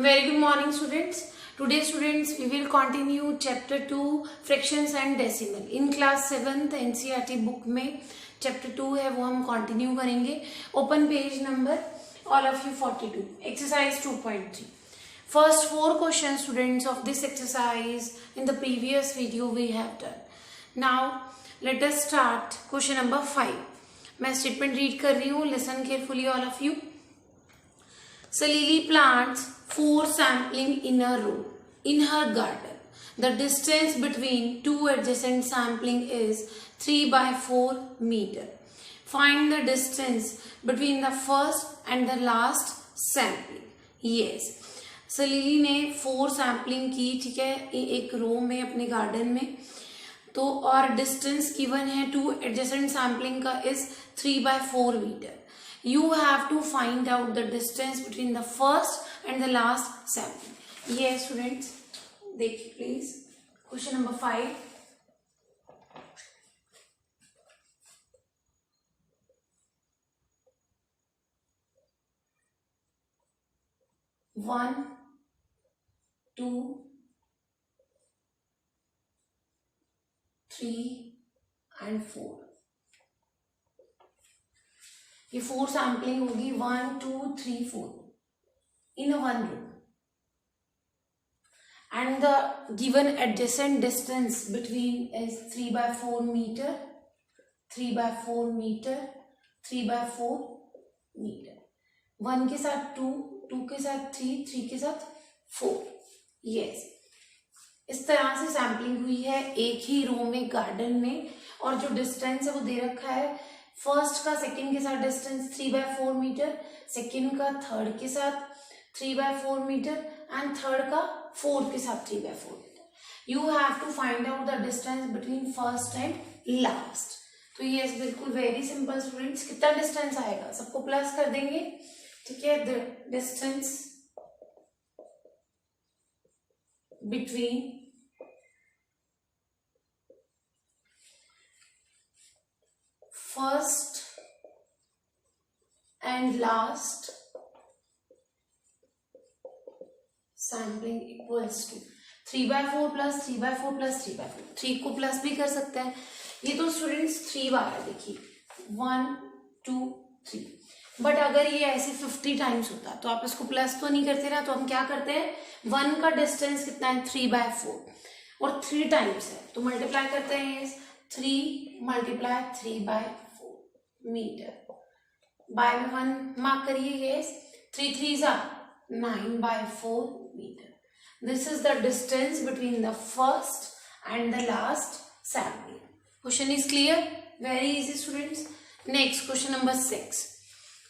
Very good morning, students. Today, students, we will continue chapter 2 fractions and decimal. In class 7th NCERT book में chapter 2 है वो हम continue करेंगे. Open page number all of you 42. Exercise 2.3. First 4 questions, students, of this exercise in the previous video we have done. Now let us start question number 5. मैं statement read कर रही हूँ. Listen carefully, all of you. So Lily plants 4 sampling in a row in her garden. The distance between two adjacent sampling is 3 by 4 meter. Find the distance between the first and the last sampling. Yes. So Lily ने 4 sampling की, ठीक है, एक रो में अपने garden में. तो और डिस्टेंस गिवन है टू एडजेसेंट सैम्पलिंग का is 3 by 4 metre. You have to find out the distance between the first and the last sampling. Yes, students, देखिए please. Question number 5. One, 2, 3 and 4. ये 4 सैम्पलिंग होगी 1, 2, 3, 4 in a one row, and the given adjacent distance between is 3 by 4 meter, 3 by 4 meter, 3 by 4 meter. 1 के साथ 2, 2 के साथ 3, 3 के साथ 4. Yes, इस तरह से सैम्पलिंग हुई है एक ही रो में गार्डन में, और जो डिस्टेंस है वो दे रखा है फर्स्ट का सेकंड के साथ डिस्टेंस 3 by 4 मीटर, सेकंड का थर्ड के साथ 3 by 4 मीटर एंड थर्ड का फोर्थ के साथ 3 by 4 metre. You have to find out the distance between first and last. तो ये बिल्कुल वेरी सिंपल स्टूडेंट्स. कितना डिस्टेंस आएगा, सबको प्लस कर देंगे, ठीक है. The distance between first and last sampling equals to 3 by 4 plus 3 by 4 plus 3 by 4. 3 को प्लस भी कर सकते हैं. ये तो स्टूडेंट्स 3 बार है, देखिए 1, 2, 3. बट अगर ये ऐसे 50 टाइम्स होता तो आप इसको प्लस तो नहीं करते ना, तो हम क्या करते हैं, 1 का डिस्टेंस कितना है 3 by 4 और 3 टाइम्स है तो मल्टीप्लाई करते हैं. 3 multiply 3 by 4 मीटर. बाय में 1 मार्क करिए. Yes, 3 3s are 9 by 4 metre. This is the distance between the first and the last sampling. Question is clear, very easy students. Next question number 6.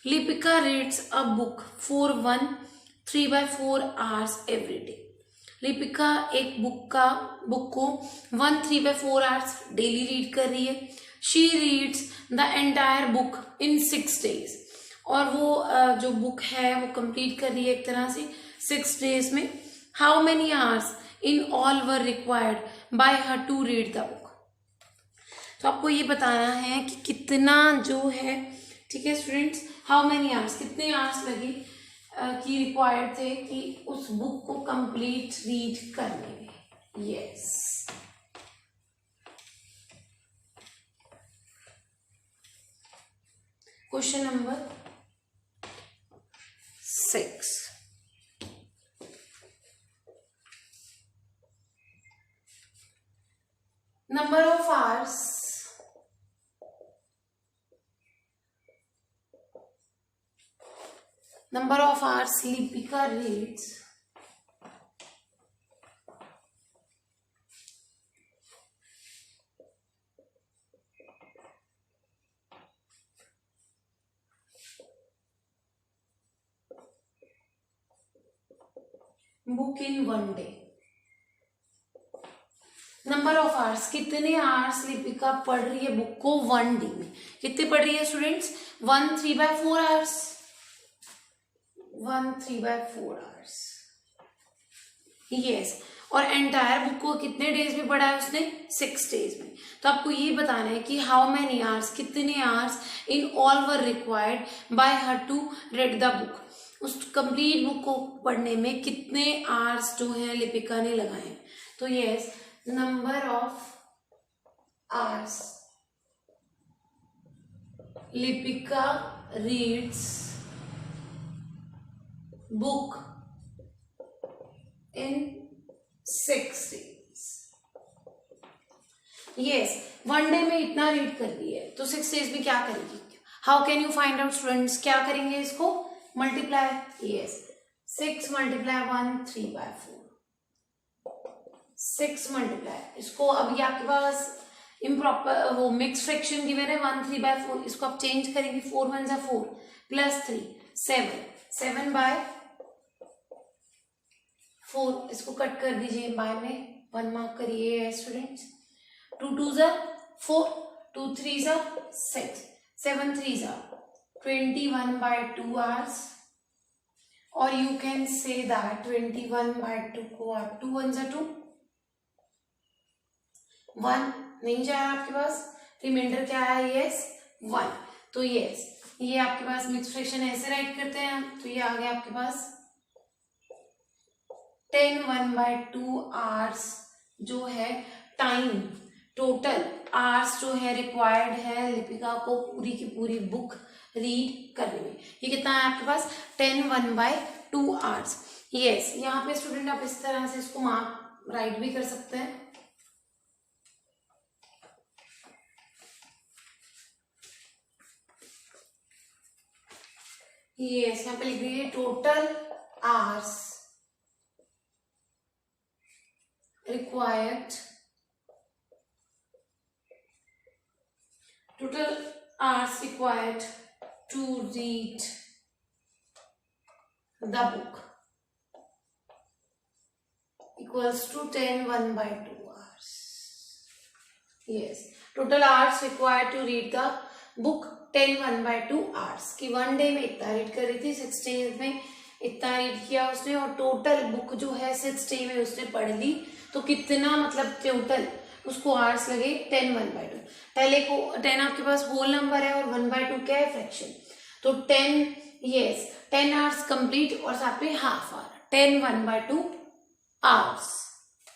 Lipika reads a book for 3 by 4 hours every day. Lipika एक book को 3 by 4 hours daily read कर रही है. She reads the entire book in 6 days. और वो जो book है वो कंप्लीट कर रही है एक तरह से 6 days में. How many hours in all were required by her to read the book. तो आपको ये बताना है कि कितना जो है, ठीक है स्टूडेंट्स, हाउ मेनी आवर्स, कितने आवर्स लगे की रिक्वायर्ड थे कि उस बुक को कंप्लीट रीड करने में. Yes, question number 6. Number of hours Lipika reads book in 1 day. Number of hours, कितने आवर्स लिपिका पढ़ रही है बुक को 1 day में. कितने पढ़ रही है students, 1 3 by 4 hours. 1 3 by 4 hours. Yes, और एंटायर बुक को कितने डेज में पढ़ा है उसने, 6 डेज में। तो आपको ये बताना है कि हाउ मेनी आवर्स, कितने hours in all were required by her to read the book, उस कंप्लीट बुक को पढ़ने में कितने आवर्स जो है लिपिका ने लगाए। तो yes, number of hours Lipika reads book in 6 days। Yes, 1 day में इतना रीड कर दिया है तो 6 days में क्या करेगी। How can you find out students, क्या करेंगे इसको, मल्टीप्लाई। यस, 6 मल्टीप्लाई 1 3/4, 6 मल्टीप्लाई, इसको अभी आपके पास इम्प्रॉपर वो मिक्स फ्रैक्शन गिवन है 1 3/4, इसको आप चेंज करेंगे, 4 1 जा 4 प्लस 3 7, 7/4, इसको कट कर दीजिए बाय में, 1 मार्क करिए स्टूडेंट्स। 2 2 जा 4, 2 3 जा 6, 7 3 जा 21/2 hours, और यू कैन से दैट 21/2 को आप 2 1 जा 2, 1 नहीं जाए आपके पास, रिमाइंडर क्या है, यस 1। तो यस, ये आपके पास मिक्स फ्रैक्शन ऐसे राइट करते हैं हम, तो ये आ गया आपके पास 10 1/2 आवर्स जो है टाइम, टोटल आवर्स जो है रिक्वायर्ड है लिपिका को पूरी की पूरी बुक रीड करने में। ये कितना है आपके पास, 10 1/2 आवर्स। यस, यहाँ पे स्टूडेंट आप इस तरह से इसको मार्क राइट भी कर सकते हैं। यस, यहाँ पे लिख दीजिए total hours required, total hours required to read the book equals to 10 1/2 hours। Yes, total hours required to read the book 10 1/2 hours कि 1 डे में इतना रीड कर रही थी, 6 डेज में इतना रीड किया उसने, और टोटल बुक जो है 6 डे में उसने पढ़ ली, तो कितना मतलब टोटल उसको आवर्स लगे 10 1/2। पहले को 10 आपके पास होल नंबर है और 1/2 क्या है, फ्रैक्शन, तो 10 यस 10 आवर्स कंप्लीट और साथ में हाफ आवर, 10 1/2 आवर्स।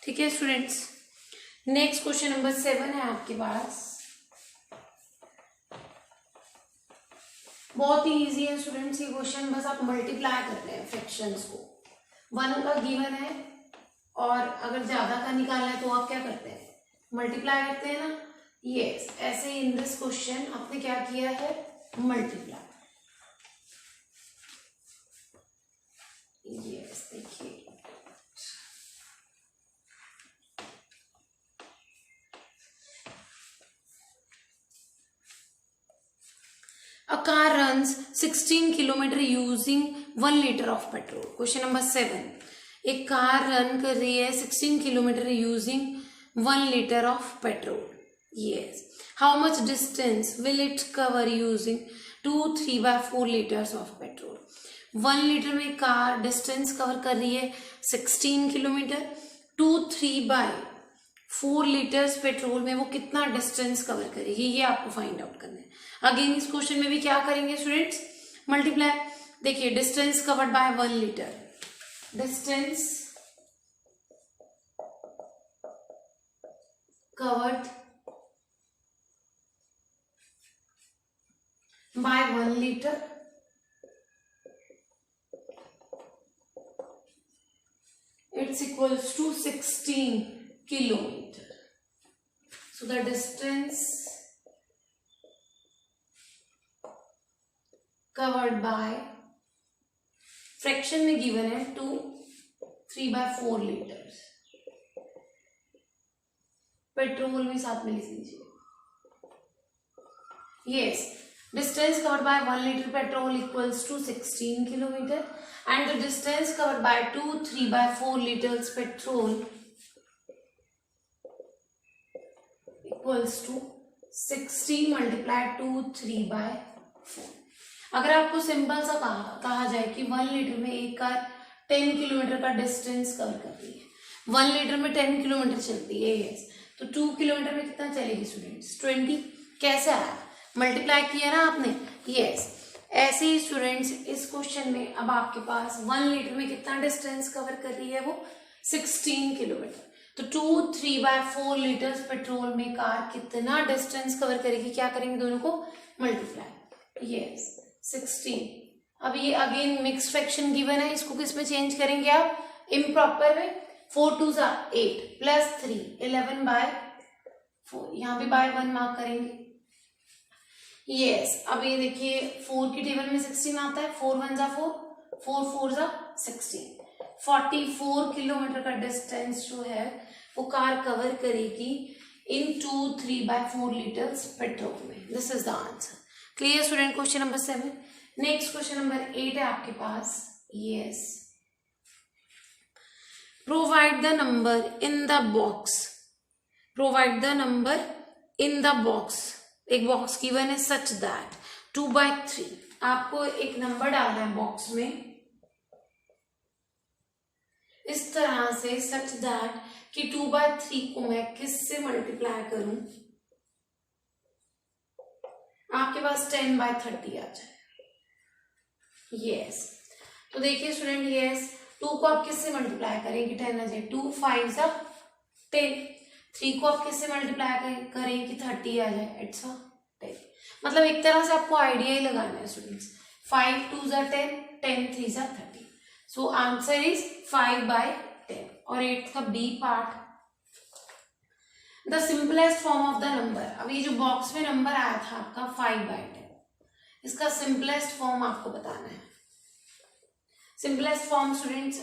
ठीक है स्टूडेंट्स, नेक्स्ट क्वेश्चन नंबर 7 है आपके पास, बहुत ही इजी है स्टूडेंट्स ये क्वेश्चन, बस आप मल्टीप्लाई कर रहे हैं फ्रैक्शंस को, 1 का गिवन है और अगर ज्यादा का निकालना है तो आप क्या करते हैं, मल्टीप्लाई करते हैं ना। यस, ऐसे ही इन दिस क्वेश्चन आपने क्या किया है, मल्टीप्लाई। यस, देखिए A car runs 16 kilometer using 1 liter of petrol। Question number 7, एक कार रन कर रही है 16 kilometre using 1 liter of petrol। Yes, how much distance will it cover using 2 3/4 liters of petrol। 1 litre में car distance cover कर रही है 16 kilometre, 2 3/4 litres petrol में वो कितना डिस्टेंस कवर करेगी, ये आपको फाइंड आउट करना है। अगेन इस क्वेश्चन में भी क्या करेंगे स्टूडेंट्स, मल्टीप्लाई। देखिए distance covered by 1 litre, distance covered by 1 liter, it's equals to 16 kilometer। So the distance covered by fraction में गिवन है 2 3/4 लीटर्स, पेट्रोल भी साथ में लिख दीजिए। Yes, distance covered by 1 liter petrol equals to 16 kilometre and the distance covered by 2 3/4 liters petrol equals to 16 multiply 2 3/4। अगर आपको simple सा कहा जाए कि 1 लीटर में एक कार 10 किलोमीटर का डिस्टेंस कवर कर रही है, 1 लीटर में 10 किलोमीटर चलती है, यस। तो 2 किलोमीटर में कितना चलेगी स्टूडेंट्स? 20। कैसे आया? मल्टीप्लाई किया ना आपने, यस। ऐसे ही स्टूडेंट्स इस क्वेश्चन में अब आपके पास 1 लीटर में कितना डिस्टेंस कवर कर रही है वो? 16 किलोमीटर। तो 2 3/4 लीटर्स पेट्रोल में कार कितना डिस्टेंस कवर करेगी? क्या करेंगे दोनों को? Multiply, yes 16। अब ये अगेन मिक्स फ्रैक्शन गिवन है, इसको किस में चेंज करेंगे आप? इम्प्रॉपर में। 4 2 8 प्लस 3 11/4, यहाँ पे बाय 1 मार्क करेंगे, यस। अब ये देखिए 4 की टेबल में 16 आता है, 4 1 4, 4 4 16। 44 किलोमीटर का डिस्टेंस जो है वो कार कवर करेगी इन 2 3/4 लीटर्स पेट्रोल में। This is the answer. Clear student? Question number 7। Next question number 8 है आपके पास, yes. Provide the number in the box. Provide the number in the box. एक बॉक्स गिवन है सच दैट 2/3। आपको एक नंबर डालना है बॉक्स में इस तरह से, सच दैट कि 2/3 को मैं किससे मल्टीप्लाई करूं? आपके पास 10/30 आ जाए, यस। तो देखिए स्टूडेंट, यस 2 को आप किससे मल्टीप्लाई करेंगे? 10 आ जाए, 2 5 10। 3 को आप किससे मल्टीप्लाई करें कि 30 आ जाए? इट्स 10। मतलब एक तरह से आपको आइडिया ही लगाना है स्टूडेंट्स। 5 2 10, 10 3 30। So answer is 5/10। और 8 का B part, the simplest form of the number. अब ये जो बॉक्स में नंबर आया था आपका 5/10, इसका सिंपलेस्ट फॉर्म आपको बताना है। सिंपलेस्ट फॉर्म स्टूडेंट्स,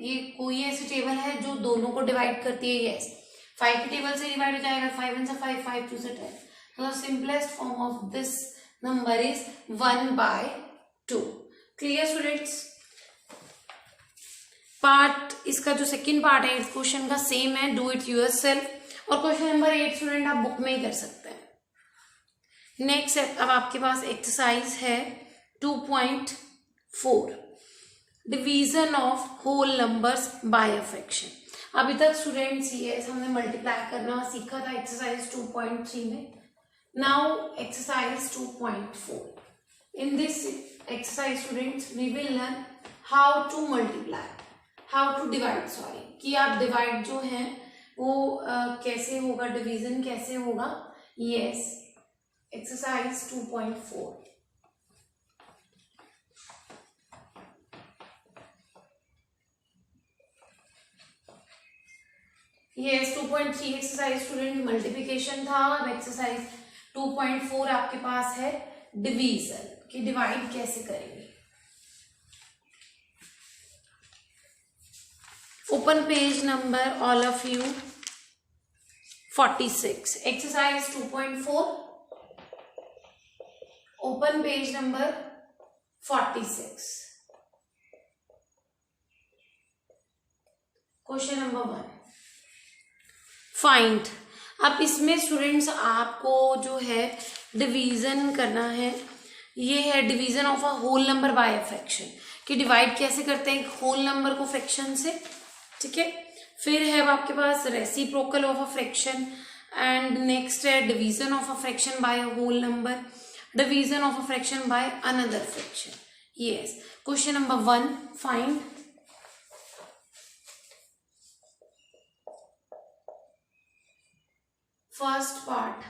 ये कोई ऐसी टेबल है जो दोनों को डिवाइड करती है, यस। 5 की टेबल से डिवाइड हो जाएगा, 5 1 5, 5 2 10। तो the simplest form of this number is 1/2। Clear students? Part इसका जो सेकंड पार्ट है इस क्वेश्चन का सेम है, डू इट योरसेल्फ। और क्वेश्चन नंबर 8 स्टूडेंट आप बुक में ही कर सकते हैं। नेक्स्ट अब आपके पास एक्सरसाइज है 2.4, division of whole numbers by a fraction. अभी तक स्टूडेंट्स ये हमने मल्टीप्लाई करना सीखा था एक्सरसाइज 2.3 में। Now exercise 2.4। In this exercise students we will learn how to multiply, how to divide, sorry, कि आप डिवाइड जो है वो कैसे होगा, डिवीजन कैसे होगा, yes. Exercise 2.4। Yes 2.3 exercise student multiplication था। अब एक्सरसाइज 2.4 आपके पास है डिवीजन, कि डिवाइड कैसे करेंगे। Open page number all of you 46, exercise 2.4, open page number 46। Question number 1, find. अब इसमें स्टूडेंट्स आपको जो है डिवीजन करना है, ये है division of a whole number by a fraction, कि डिवाइड कैसे करते हैं होल नंबर को फ्रैक्शन से, ठीक है। फिर है आपके पास reciprocal of a fraction, and next है division of a fraction by a whole number, division of a fraction by another fraction, yes. Question number 1, find. First part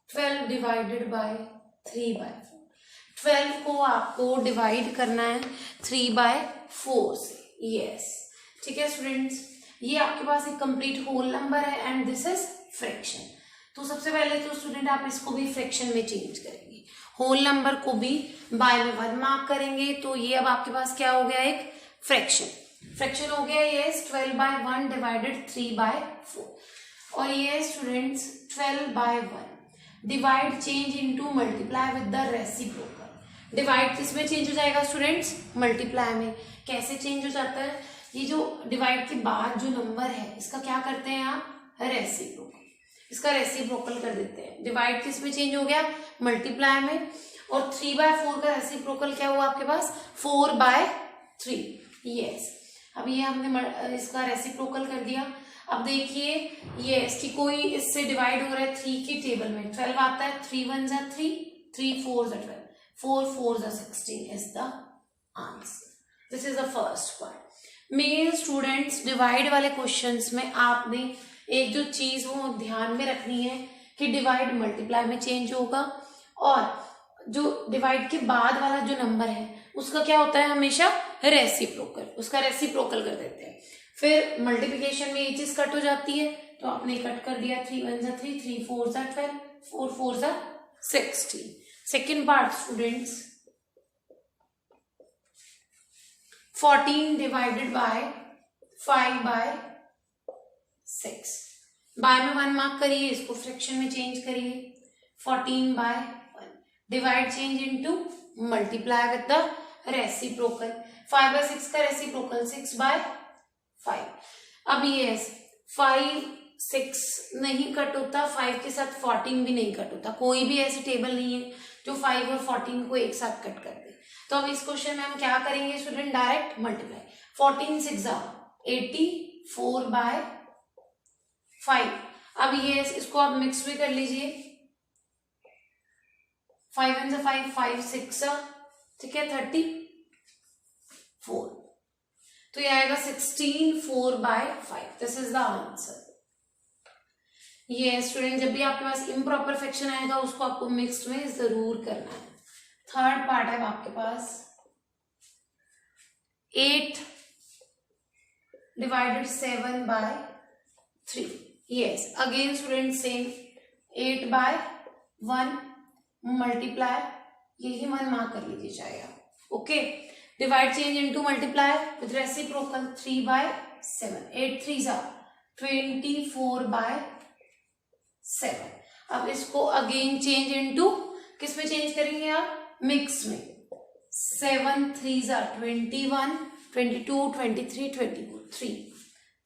12 divided by 3/4। 12 को आपको डिवाइड करना है 3/4 से, यस, ठीक है students. ये आपके पास एक कंप्लीट होल नंबर है एंड दिस इज फ्रैक्शन। तो सबसे पहले तो स्टूडेंट आप इसको भी फ्रैक्शन में चेंज करेंगे, होल नंबर को भी बाय में 1 मार्क करेंगे। तो ये अब आपके पास क्या हो गया, एक फ्रैक्शन हो गया, यस। 12/1 डिवाइडेड 3/4। और ये students 12/1 divide change into multiply with the reciprocal. Divide किसमें चेंज हो जाएगा स्टूडेंट्स, मल्टीप्लाई में। कैसे चेंज हो जाता है, ये जो डिवाइड के बाद जो नंबर है इसका क्या करते हैं आप, रेसिप्रोकल, इसका रेसिप्रोकल कर देते हैं। डिवाइड किस में चेंज हो गया, मल्टीप्लाई में। और 3/4 का रेसिप्रोकल क्या हुआ आपके पास, 4/3, यस। अब ये हमने इसका रेसिप्रोकल कर दिया। अब देखिए ये इसकी कोई इससे डिवाइड हो रहा है 3 की टेबल में 12 आता है, 3 1 जा 3, 3 4 जा 12, 4 4 जा 16 is the answer. This is the first part. Main students divide वाले क्वेश्चंस में आपने एक जो चीज वो ध्यान में रखनी है कि डिवाइड मल्टीप्लाई में चेंज होगा, और जो डिवाइड के बाद वाला जो नंबर है उसका क्या होता है हमेशा रेसिप्रोकल, उसका रेसिप्रोकल कर देते हैं। फिर मल्टीप्लिकेशन में ये चीज कट हो जाती है, तो आपने कट कर दिया, 3 1 जा 3, 3 4 जा 12, 4 4 जा 16। Second part students, 14 divided by 5 by 6। By में 1 मार्क करिए, इसको फ्रैक्शन में चेंज करिए, 14 by 1 divide change into multiply with the reciprocal. 5 by 6 का रेसिप्रोकल 6 बाय 5। अब ये 5 6 नहीं कट होता, 5 के साथ 14 भी नहीं कट होता, कोई भी ऐसी टेबल नहीं है जो 5 और 14 को एक साथ कट कर दे। तो अब इस क्वेश्चन में हम क्या करेंगे स्टूडेंट, डायरेक्ट मल्टीप्लाई। 14 6 84 बाय 5। अब ये इसको आप मिक्स भी कर लीजिए, 5 1 जा 5, 5 6 ठीक है 34, तो ये आएगा 16 4 by 5। This is the answer. ये स्टूडेंट जब भी आपके पास इम्प्रॉपर फ्रैक्शन आएगा उसको आपको मिक्स्ड में जरूर करना है। थर्ड पार्ट है आपके पास 8 divided 7 by 3। Yes again student same, 8 by 1 multiply, यही 1 मार्क कर लीजिए चाहे आप। Okay, divide change into multiply with reciprocal 3 by 7, 8 3 जा 24 बाय 7। अब इसको अगेन चेंज इनटू किस में चेंज करेंगे आप, मिक्स में, 7 3 जा 21, 22 23 24,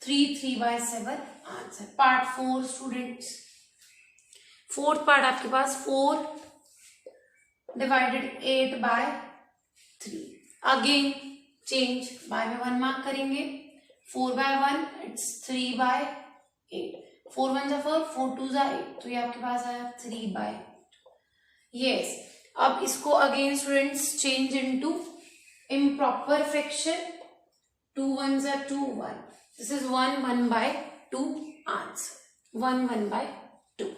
3 3 by 7 answer. Part 4 students, fourth part आपके पास 4 divided 8 by 3। Again change, by में 1 मार्क करेंगे, 4 बाय 1 इट्स 3 बाय 8, 4 1 जा 4, 4 2 जा 8, तो ये आपके पास आया 3 बाय 2। यस अब इसको again students change into improper fraction, 2 1 जा 2 1, this is 1 1 by 2 answer, 1 1 by 2।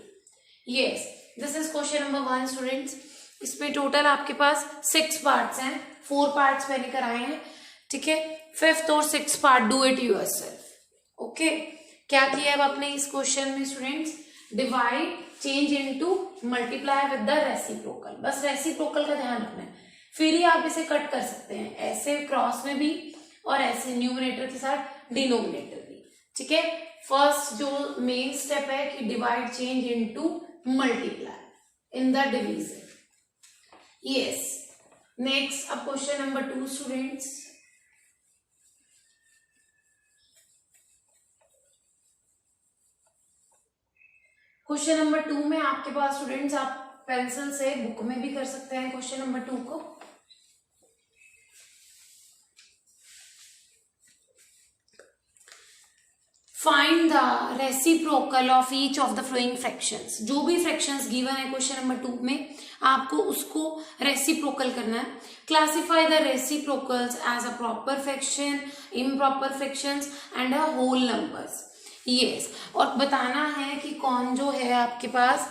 Yes this is question number 1 students. इसमें टोटल आपके पास 6 पार्ट्स हैं, 4 पार्ट्स मैंने कराए हैं, ठीक है। 5th और 6th part do it yourself. Okay, क्या किया अब आपने इस क्वेश्चन में students, divide change into multiply with the reciprocal, बस रेसिप्रोकल का ध्यान रखना है। फिर ही आप इसे कट कर सकते हैं, ऐसे क्रॉस में भी और ऐसे न्यूमरेटर के साथ डिनोमिनेटर भी, ठीक है। फर्स्ट जो मेन स्टेप है कि divide change into multiply in the division. Yes. Next, अब question number 2 students. Question number 2 में आपके पास स्टूडेंट्स आप पेंसिल से बुक में भी कर सकते हैं क्वेश्चन नंबर 2 को। Find the reciprocal of each of the following fractions. जो भी फ्रैक्शंस गिवन है क्वेश्चन नंबर 2 में आपको उसको रेसिप्रोकल करना है। Classify the reciprocals as a proper fraction, improper fractions and a whole numbers. Yes, और बताना है कि कौन जो है आपके पास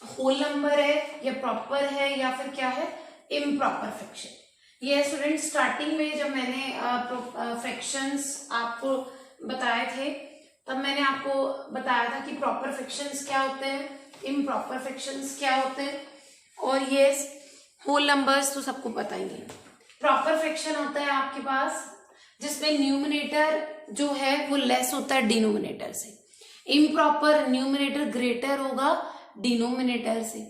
होल नंबर है या प्रॉपर है या फिर क्या है, इम्प्रॉपर फ्रैक्शन। ये स्टूडेंट स्टार्टिंग में जब मैंने फ्रैक्शंस आपको बताए थे तब मैंने आपको बताया था कि प्रॉपर फ्रैक्शंस क्या होते हैं, इम्प्रॉपर फ्रैक्शंस क्या होते हैं, और ये होल नंबर्स तो सबको पता ही है। प्रॉपर फ्रैक्शन होता है आपके पास जिसमें न्यूमरेटर जो है वो लेस होता है डिनोमिनेटर से, इम्प्रॉपर न्यूमरेटर ग्रेटर होगा डिनोमिनेटर से,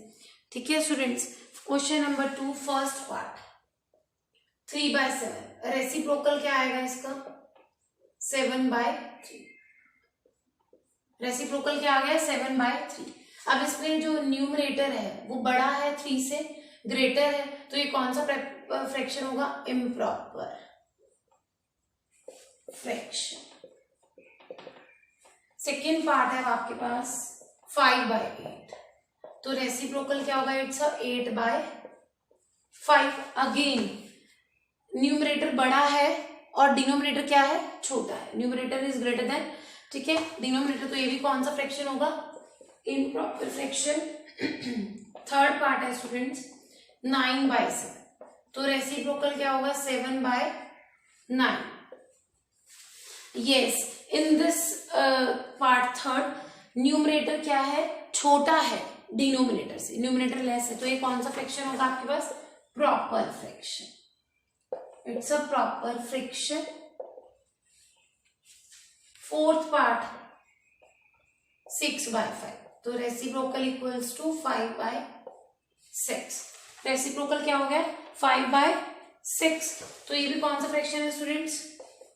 ठीक है students. Question number 2 first part 3 by 7, reciprocal क्या आएगा इसका, 7 बाय 3। रेसिप्रोकल क्या आ गया, 7 बाय 3। अब इसमें जो न्यूमरेटर है वो बड़ा है 3 से, ग्रेटर है, तो ये कौन सा फ्रैक्शन होगा, इम्प्रॉपर। फ्रैक्शन। सेकेंड पार्ट है आपके पास 5/8, तो रेसिप्रोकल क्या होगा? इट्स 8/5। अगेन न्यूमरेटर बड़ा है और डिनोमिनेटर क्या है? छोटा है। न्यूमरेटर इज ग्रेटर देन, ठीक है, डिनोमिनेटर, तो ये भी कौन सा फ्रैक्शन होगा? Improper fraction. थर्ड पार्ट है स्टूडेंट्स 9/7, तो रेसिप्रोकल क्या होगा? 7/9। Yes, in this part third numerator क्या है? छोटा है डिनोमिनेटर से, न्यूमरेटर लेस है, तो ये कौन सा फ्रैक्शन होगा आपके पास? Proper fraction. It's a proper fraction. Fourth part 6/5, तो रेसिप्रोकल इक्वल्स टू 5/6। रेसिप्रोकल क्या हो गया? 5/6, तो ये भी कौन सा फ्रैक्शन है स्टूडेंट्स?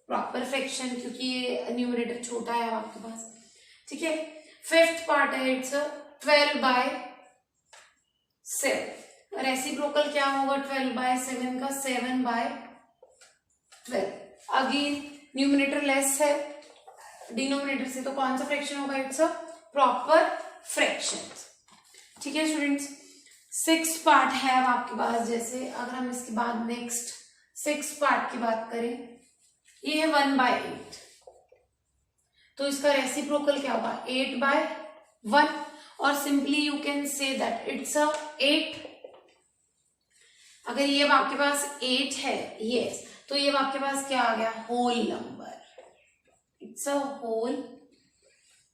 प्रॉपर फ्रैक्शन, क्योंकि ये न्यूमरेटर छोटा है आपके पास, ठीक है। फिफ्थ पार्ट है इट्स 12/7। रेसिप्रोकल क्या होगा 12/7 का? 7/12। अगेन न्यूमरेटर लेस है डिनोमिनेटर से, तो कौन सा फ्रैक्शन होगा? इट्स अ प्रॉपर फ्रैक्शन, ठीक है स्टूडेंट्स। सिक्स पार्ट है अब आपके पास, जैसे अगर हम इसके बाद नेक्स्ट सिक्स पार्ट की बात करें, ये है 1/8, तो इसका रेसिप्रोकल क्या होगा? 8/1, और simply you can say that it's a 8। अगर ये आपके पास 8 है, यस, तो ये आपके पास क्या आ गया? Whole number. It's a whole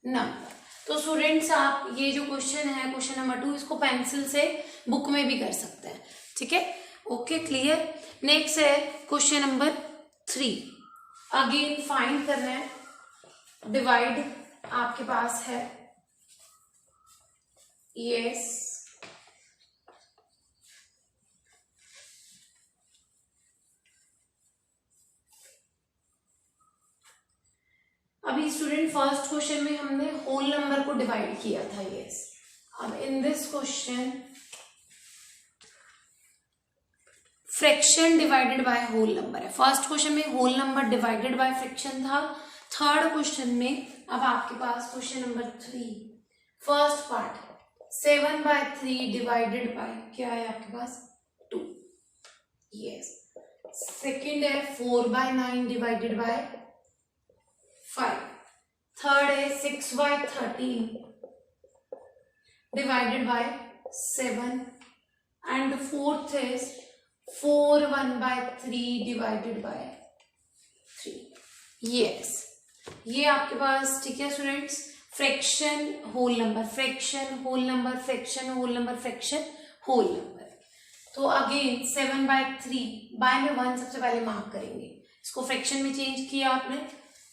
number. तो स्टूडेंट्स आप ये जो क्वेश्चन है, क्वेश्चन नंबर 2, इसको पेंसिल से बुक में भी कर सकते हैं, ठीक है। Okay, clear. नेक्स्ट है क्वेश्चन नंबर 3। अगेन फाइंड करना है, डिवाइड आपके पास है, यस, अभी स्टूडेंट फर्स्ट क्वेश्चन में हमने होल नंबर को डिवाइड किया था, यस। अब in this question fraction divided by whole number है। फर्स्ट क्वेश्चन में whole number divided by fraction था। थर्ड क्वेश्चन में अब आपके पास question number 3 first part 7/3 divided by क्या है आपके पास? 2, यस। सेकेंड है 4/9 डिवाइडेड बाय 5। थर्ड है 6/13 divided by 7, and the fourth is 4/1/3 divided by 3. yes, ये आपके पास, ठीक है students, fraction whole number, fraction whole number, fraction whole number, fraction whole number. तो अगेन 7/3 बाय में 1 सबसे पहले मार्क करेंगे, इसको फ्रैक्शन में चेंज किया आपने,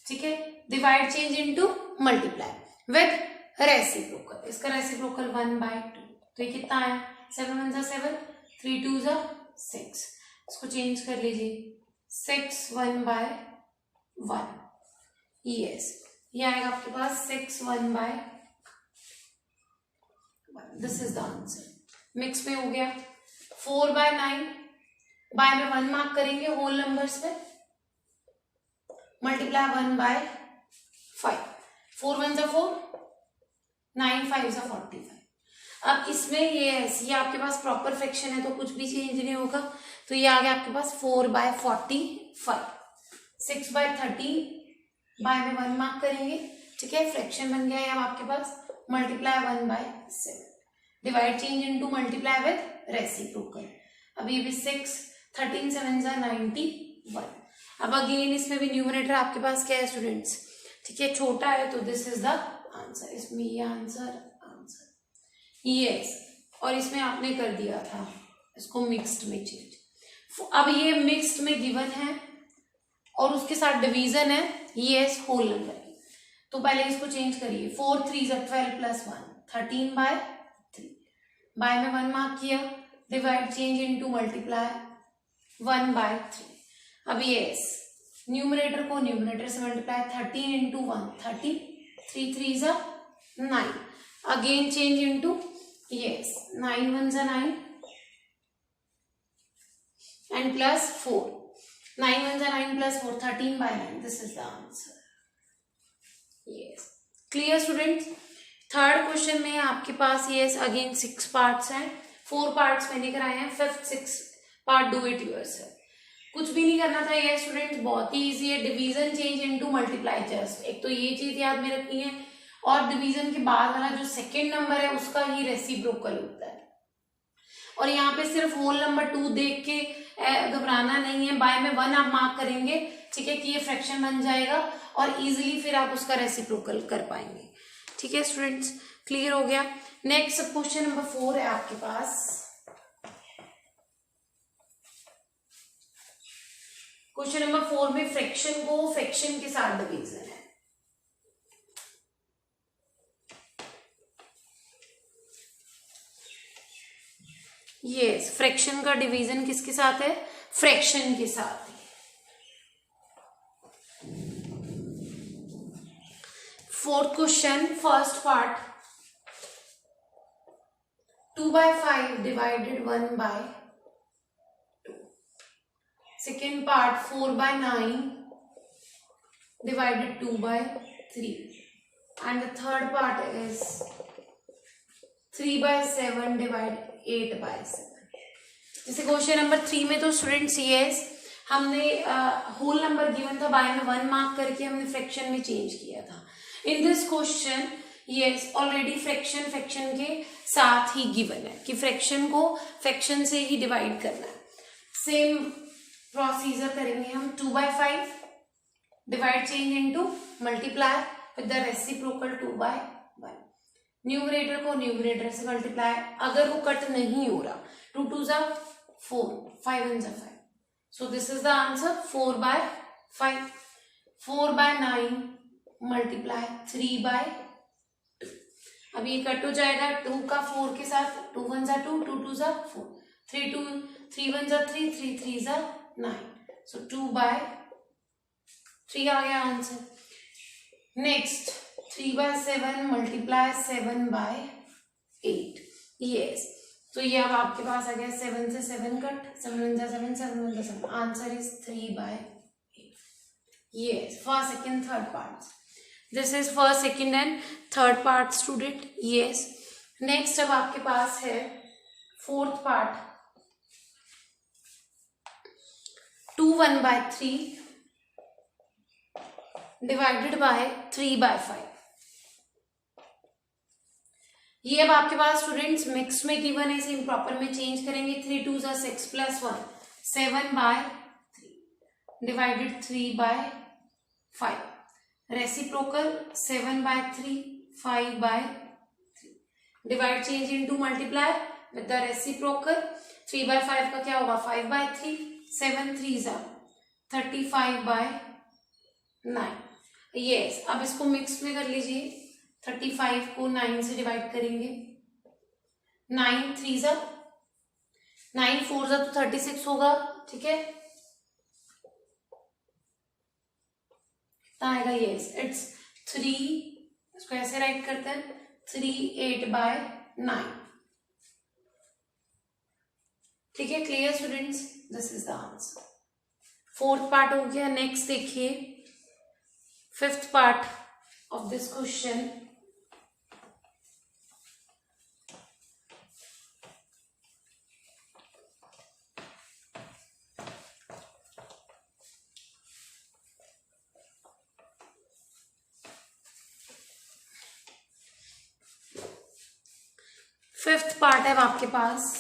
ठीक है। Divide change into multiply with reciprocal, इसका रेसिप्रोकल 1/2, तो ये कितना है? 7 1 जा 7, 3 2 जा 6, इसको चेंज कर लीजिए 6 1/1, यस, ये आएगा आपके पास 6 1/1, this is the answer. Mix में हो गया। 4/9 बाय में 1 मार्क करेंगे होल नंबर्स में, मल्टीप्लाई 1/5, 4 1 जा 4, 9 5 जा 45। अब इसमें ये आपके पास प्रॉपर फ्रैक्शन है तो कुछ भी चेंज नहीं होगा, तो ये आ गया आपके पास 4/45। 6/13 बाय में 1 मार्क करेंगे, ठीक है, फ्रैक्शन बन गया है अब आपके पास, multiply 1/7, divide change into multiply with reciprocal. अब ये भी 6, 13 7 जा 91। अब अगेन इसमें भी न्यूमरेटर आपके पास क्या है स्टूडेंट्स, ठीक है, छोटा है, तो दिस इज द आंसर, इसमें ये आंसर यस, और इसमें आपने कर दिया था इसको मिक्स्ड में चेंज। अब ये मिक्स्ड में गिवन है और उसके साथ डिवीजन है यस होल नंबर की, तो पहले इसको चेंज करिए। 4 3 जा 12 + 1 13/3, बाय में 1 मार्क किया, डिवाइड चेंज इनटू मल्टीप्लाई 1/3। अब यस न्यूमरेटर को न्यूमरेटर से मल्टीप्लाई 13 × 1 30, 3 3 जा 9, अगेन चेंज इनटू यस 9 1 जा 9 and +4, 9 1 9 plus 4, 13/9. This is the answer. Yes. Clear students? Third question में आपके पास yes अगेन 6 पार्ट्स हैं, 4 पार्ट्स मैंने कराए हैं, 5th 6th part do it yourself. कुछ भी नहीं करना था ये स्टूडेंट्स, बहुत ही इजी है। Division change into multiply just, एक तो ये चीज याद में रखनी है, और डिवीजन के बाद वाला जो सेकंड नंबर है उसका ही रेसिप्रोकल होता है। और यहाँ पे सिर्फ होल नंबर 2 देख के घबराना नहीं है, बाय में 1 आप मार्क करेंगे, ठीक है, कि ये फ्रैक्शन बन जाएगा और इजीली फिर आप उसका रेसिप्रोकल कर पाएंगे। ठीक है स्टूडेंट्स, क्लियर हो गया। नेक्स्ट क्वेश्चन नंबर 4 है आपके पास। क्वेश्चन नंबर 4 में फ्रैक्शन को फ्रैक्शन के साथ डिवीजन है। यस, फ्रैक्शन का डिवीजन किसके साथ है? फ्रैक्शन के साथ। Fourth question, first part 2/5 divided 1/2। Second part 4/9 divided 2/3, and the third part is 3/7 divided 8/7। जैसे क्वेश्चन नंबर 3 में तो स्टूडेंट्स यस हमने होल नंबर गिवन था, बाय में 1 मार्क करके हमने फ्रैक्शन में चेंज किया था। इन this question yes already fraction के साथ ही गिवन है कि फ्रैक्शन को फ्रैक्शन से ही डिवाइड करना है। सेम प्रोसीजर करेंगे हम, 2/5 divide change into multiply with the reciprocal 2/1। Numerator को न्यूमरेटर से मल्टीप्लाई, अगर वो कट नहीं हो रहा, 2 2 ज़ा 4, 5 1 ज़ा 5, so this is the answer 4/5। 4/9 multiply 3/2। अब ये कट हो जाएगा 2 का 4 के साथ, 2 1 ज़ा 2, 2 2 ज़ा 4, 3 1 ज़ा 3, 3 3 ज़ा 9, सो 2/3 आ गया आंसर। Next 3/7 multiply 7/8। यस, तो ये अब आपके पास आ गया 7 से 7 कट, 7 1 ज़ा 7, 7 1 ज़ा 7, answer is 3/8। Yes, first second third parts, this is first second and third part student. Yes, next अब आपके पास है फोर्थ पार्ट 2 1/3 डिवाइडेड बाय 3/5। ये अब आपके पास स्टूडेंट्स मिक्स में गिवन है, इसे इम्प्रॉपर में चेंज करेंगे। 3 2 ज़ा 6 + 1 7/3 divided 3/5। Reciprocal 7/3 5/3 divide change into multiply with the reciprocal. 3/5 का क्या होगा? 5/3, 7 3 ज़ा 35/9। यस, अब इसको मिक्स में कर लीजिए। 35 को 9 से डिवाइड करेंगे, 9 3 ज़ा 9 4 ज़ा तो 36 होगा, ठीक है, आएगा। यस, इट्स 3, इसको ऐसे राइट करते हैं, 3 8/9। ठीक है, clear students, this is the answer. Fourth part हो गया। नेक्स्ट देखिए fifth part of this question. Fifth part है आपके पास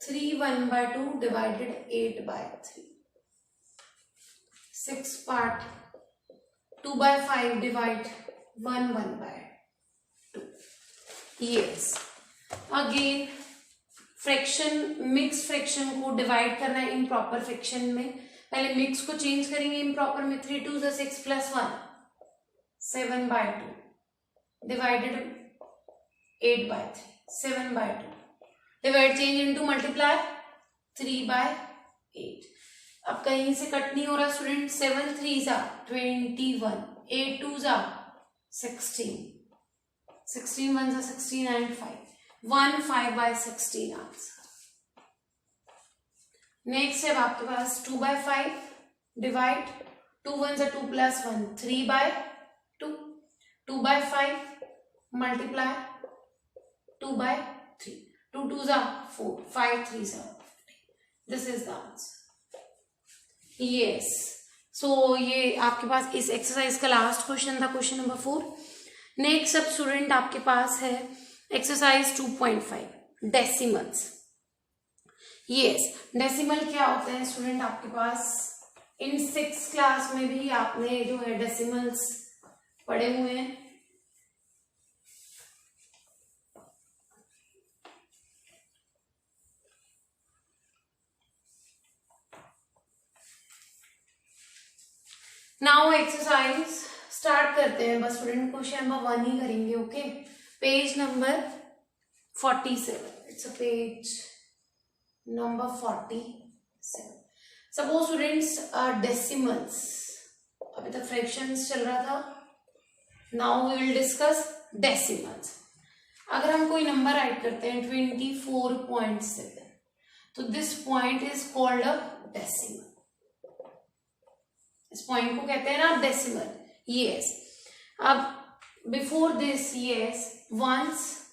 3 1/2 divided 8/3। Six part 2/5 divide 1 1/2। Yes, again fraction, mix fraction को डिवाइड करना है इम्प्रॉपर फ्रैक्शन में। पहले मिक्स को चेंज करेंगे इम्प्रॉपर में। 3 2 ज़ा 6 + 1 7/2 divided 8/3 7/2 divide change into multiply 3/8। अब कहीं से कट नहीं हो रहा स्टूडेंट। 7 3 ज़ा 21, 8 2 ज़ा 16, 16 1 ज़ा 16 and 5 1 5/16 आंसर। नेक्स्ट है आपके पास 2/5 divide 2 1 2 + 1 3/2 2/5 multiply 2/3 2 2 4 5 3 this is the answer. Yes, so ये आपके पास इस एक्सरसाइज का लास्ट क्वेश्चन था, क्वेश्चन नंबर 4। नेक्स्ट अब स्टूडेंट आपके पास है एक्सरसाइज 2.5 डेसिमल्स। यस, डेसिमल क्या होता है स्टूडेंट आपके पास इन 6th क्लास में भी आपने जो है डेसिमल्स पढ़े हुए हैं। नाउ एक्सरसाइज स्टार्ट करते हैं। बस स्टूडेंट क्वेश्चन नंबर 1 ही करेंगे। Okay, page number 47, it's a page number 47। Suppose students decimals, अभी तक फ्रैक्शंस चल रहा था, now we will discuss decimals. अगर हम कोई नंबर राइट करते हैं 24.7, तो this point is called a decimal. इस पॉइंट को कहते हैं ना डेसिमल। यस, अब before this yes ones,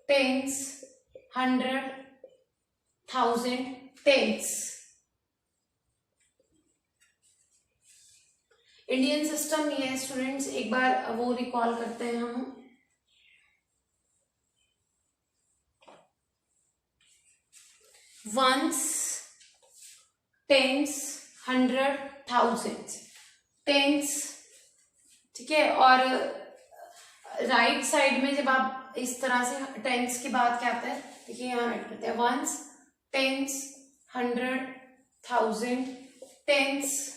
tens, 100, 1000, tens. Indian system ये स्टूडेंट्स एक बार वो रिकॉल करते हैं हम। वंस, टेंस, 100, 1000, टेंस, ठीक है। और राइट साइड में जब आप इस तरह से टेंस के बाद क्या आता है, देखिए यहाँ राइट करते हैं वंस, टेंस, 100, 1000, टेंस,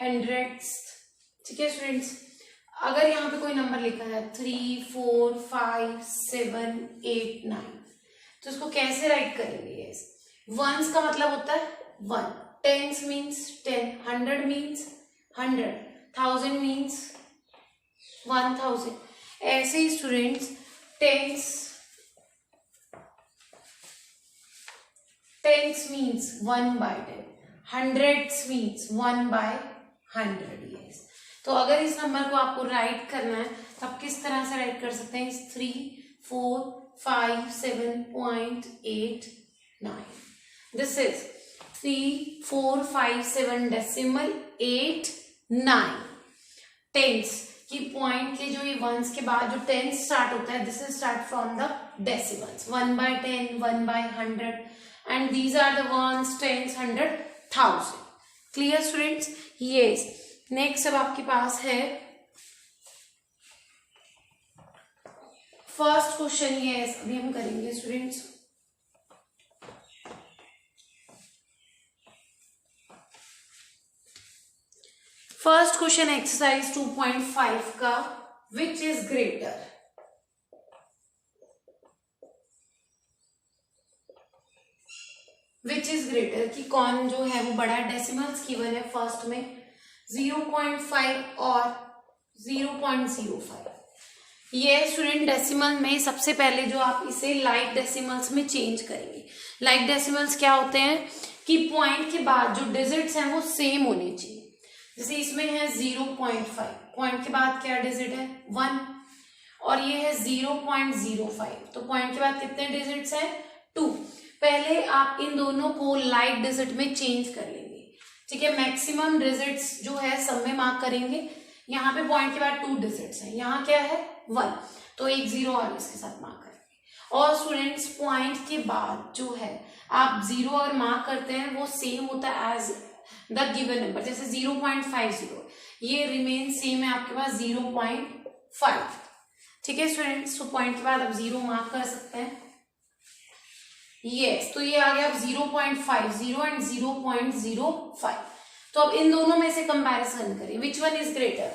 हंड्रेड्स, ठीक है स्टूडेंट्स। अगर यहाँ पे कोई नंबर लिखा है 3 4 5 7 8 9, तो इसको कैसे राइट करेंगे? वंस का मतलब होता है 1, टेंस मीन्स 10, 100 मीन्स 100, 1000 मीन्स 1000। ऐसे ही students tens means 1/10, hundreds means 1/100। Yes, तो अगर इस नंबर को आपको राइट करना है तो आप किस तरह से राइट कर सकते हैं? 3 4 5 7.89, दिस इज 3 4 5 7 डेसिमल 8 9। टेंस की पॉइंट के जो ये वंस के बाद जो टेंस स्टार्ट होता है, this is start from the decimals 1/10, 1/100, and these are the ones, tens, 100, 1000। Clear students? Yes. Next अब आपके पास है फर्स्ट क्वेश्चन। यस, अभी हम करेंगे स्टूडेंट्स फर्स्ट क्वेश्चन एक्सरसाइज 2.5 का, which is greater. Which is greater कि कौन जो है वो बड़ा है। डेसिमल्स गिवन है फर्स्ट में 0.5 और 0.05। ये स्टूडेंट डेसिमल में सबसे पहले जो आप इसे लाइक डेसिमल्स में चेंज करेंगे। लाइक डेसिमल्स क्या होते हैं कि पॉइंट के बाद जो डिजिट्स हैं वो सेम होने चाहिए। जैसे इसमें है 0.5, पॉइंट के बाद क्या डिजिट है 1, और ये है 0.05, तो पॉइंट के बाद कितने डिजिट्स हैं 2। पहले आप इन दोनों को लाइक डिजिट में चेंज कर लेंगे, ठीक है। मैक्सिमम डिजिट्स जो है सब में मार्क करेंगे। यहाँ पे पॉइंट के बाद 2 डिजिट्स हैं, यहाँ क्या है 1, तो एक 0 और इसके साथ मार्क करेंगे। और स्टूडेंट्स पॉइंट के बाद जो है आप 0 अगर मार्क करते हैं वो सेम होता है एज द गिवन नंबर। जैसे 0.50 ये रिमेन सेम है आपके पास 0.5, ठीक है स्टूडेंट्स। तो पॉइंट के बाद आप 0 मार्क कर सकते हैं। यस, तो ये आ गया अब 0.50 एंड 0.05। तो अब इन दोनों में से कंपैरिजन करें, which one is greater.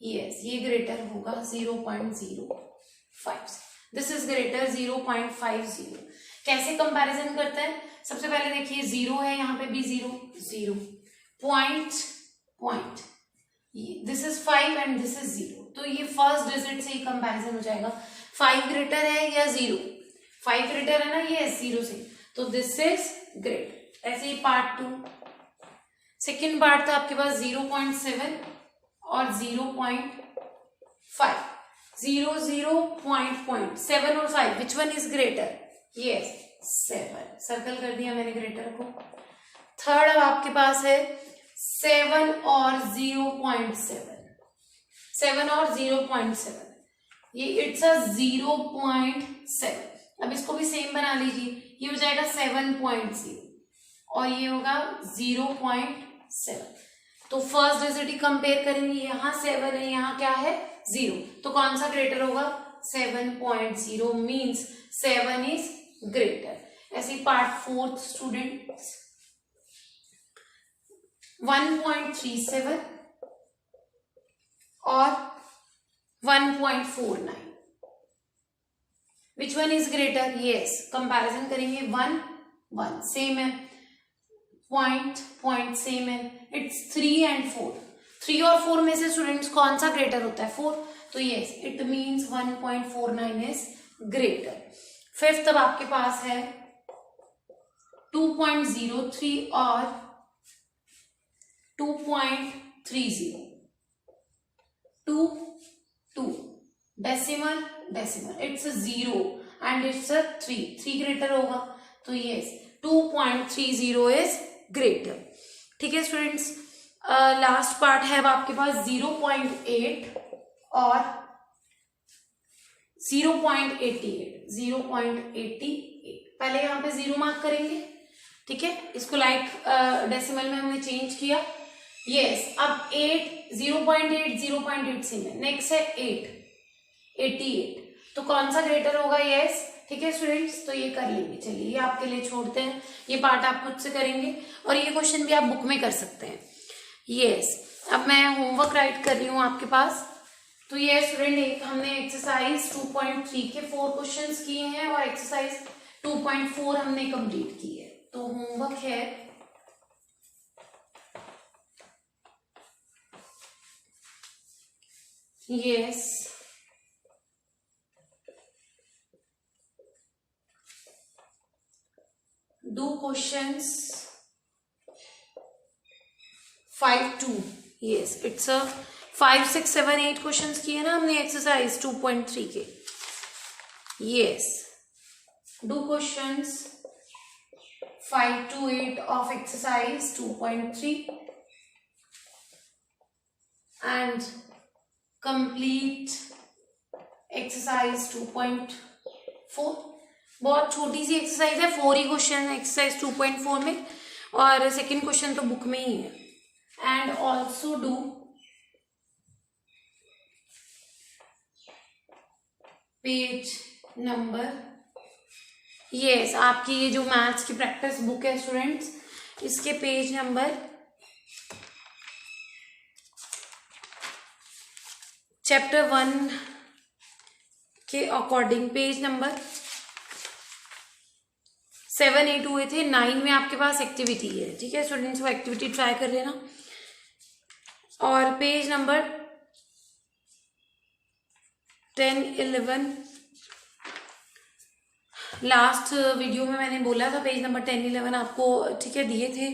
Yes, ये ग्रेटर होगा 0.05, दिस इज ग्रेटर 0.50। कैसे कंपैरिजन करते हैं? सबसे पहले देखिए 0 है, यहाँ पे भी 0 point, this is 5 and this is 0, तो ये फर्स्ट डिजिट से ही कंपैरिजन हो जाएगा। 5 ग्रेटर है या 0, 5 ग्रेटर है ना, ये 0 से, तो दिस इज ग्रेट। ऐसे ही पार्ट 2, सेकेंड पार्ट था आपके पास 0.7 और 0.5, 0, 0.7 और 5, which one is greater? Yes 7, circle कर दिया मैंने ग्रेटर को। थर्ड अब आपके पास है 7 और 0.7, 7 और 0.7, ये इट्स अ 0.7। अब इसको भी सेम बना लीजिए, ये हो जाएगा 7.0 और ये होगा 0.7। तो फर्स्ट डिजिट ही कंपेयर करेंगे, यहाँ 7 है, यहाँ क्या है 0, तो कौन सा ग्रेटर होगा? 7.0 मीन्स 7 इज ग्रेटर। ऐसे पार्ट 4 स्टूडेंट्स 1.37 और 1.49, which one is greater? Yes, comparison करेंगे, 1 1 सेम है, पॉइंट सेम है, इट्स 3 and 4, 3 और 4 में से स्टूडेंट्स कौन सा ग्रेटर होता है? 4, तो yes it means 1.49 is greater. Fifth अब आपके पास है 2.03 और 2.30, 2 decimal, it's 0 and it's 3 greater होगा, तो यस 2.30 इज ग्रेटर। ठीक है स्टूडेंट्स, लास्ट पार्ट है अब आपके पास 0.8 और 0.88, पहले यहाँ पे 0 मार्क करेंगे, ठीक है, इसको लाइक डेसिमल में हमने चेंज किया। यस, अब 8, 0.8 से में नेक्स्ट है 88, तो कौन सा ग्रेटर होगा? यस, ठीक है स्टूडेंट्स, तो ये कर लेंगे। चलिए ये आपके लिए छोड़ते हैं, ये पार्ट आप खुद से करेंगे और ये क्वेश्चन भी आप बुक में कर सकते हैं। यस, अब मैं होमवर्क राइट कर रही हूँ आपके पास। तो ये स्टूडेंट एक हमने एक्सरसाइज 2.3 के 4 क्वेश्चंस किए हैं और एक्सरसाइज 2.4 हमने कंप्लीट की है। तो होमवर्क है yes do questions 5-2, yes it's a 5, 6, 7, 8 questions किए ना हमने एक्सरसाइज 2.3 के। yes do questions 5 to 8 of exercise 2.3 and complete exercise 2.4। बहुत छोटी सी एक्सरसाइज है, 4 ही क्वेश्चन है एक्सरसाइज 2.4 में और सेकंड क्वेश्चन तो बुक में ही है। And also do page number, yes आपकी ये जो मैथ्स की प्रैक्टिस बुक है स्टूडेंट्स, इसके पेज नंबर चैप्टर 1 के अकॉर्डिंग पेज नंबर 7, 8 हुए थे, 9 में आपके पास एक्टिविटी है। ठीक है स्टूडेंट्स, वो एक्टिविटी ट्राई कर लेना। और पेज नंबर 10, 11 लास्ट वीडियो में मैंने बोला था पेज नंबर 10, 11 आपको ठीक है दिए थे।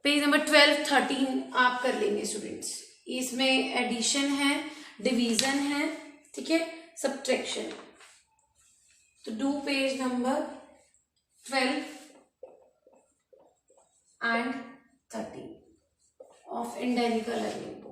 पेज नंबर 12, 13 आप कर लेंगे स्टूडेंट्स। इसमें एडिशन है, डिवीजन है, ठीक है, सब्ट्रैक्शन। तो do page number 12 and 13 of Indica learning book।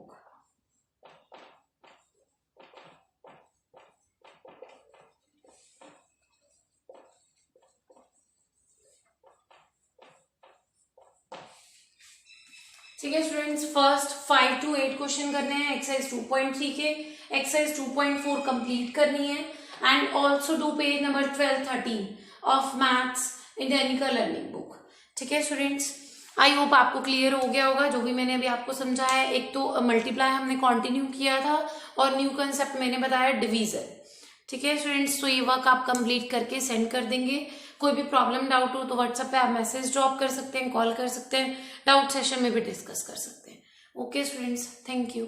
ठीक है स्टूडेंट्स, फर्स्ट 5 to 8 क्वेश्चन करने हैं एक्सरसाइज 2.3 के। एक्सरसाइज 2.4 कंप्लीट करनी है and also do page number 12, 13 of maths indica learning book. ठीक है स्टूडेंट्स, आई होप आपको क्लियर हो गया होगा जो भी मैंने अभी आपको समझाया। एक तो मल्टीप्लाई हमने कंटिन्यू किया था और न्यू कंसेप्ट मैंने बताया डिवीजन। ठीक है स्टूडेंट्स, तो ये वर्क आप कंप्लीट करके सेंड कर देंगे। कोई भी प्रॉब्लम डाउट हो तो व्हाट्सएप पे आप मैसेज ड्रॉप कर सकते हैं, कॉल कर सकते हैं, डाउट सेशन में भी डिस्कस कर सकते हैं। Okay students, thank you.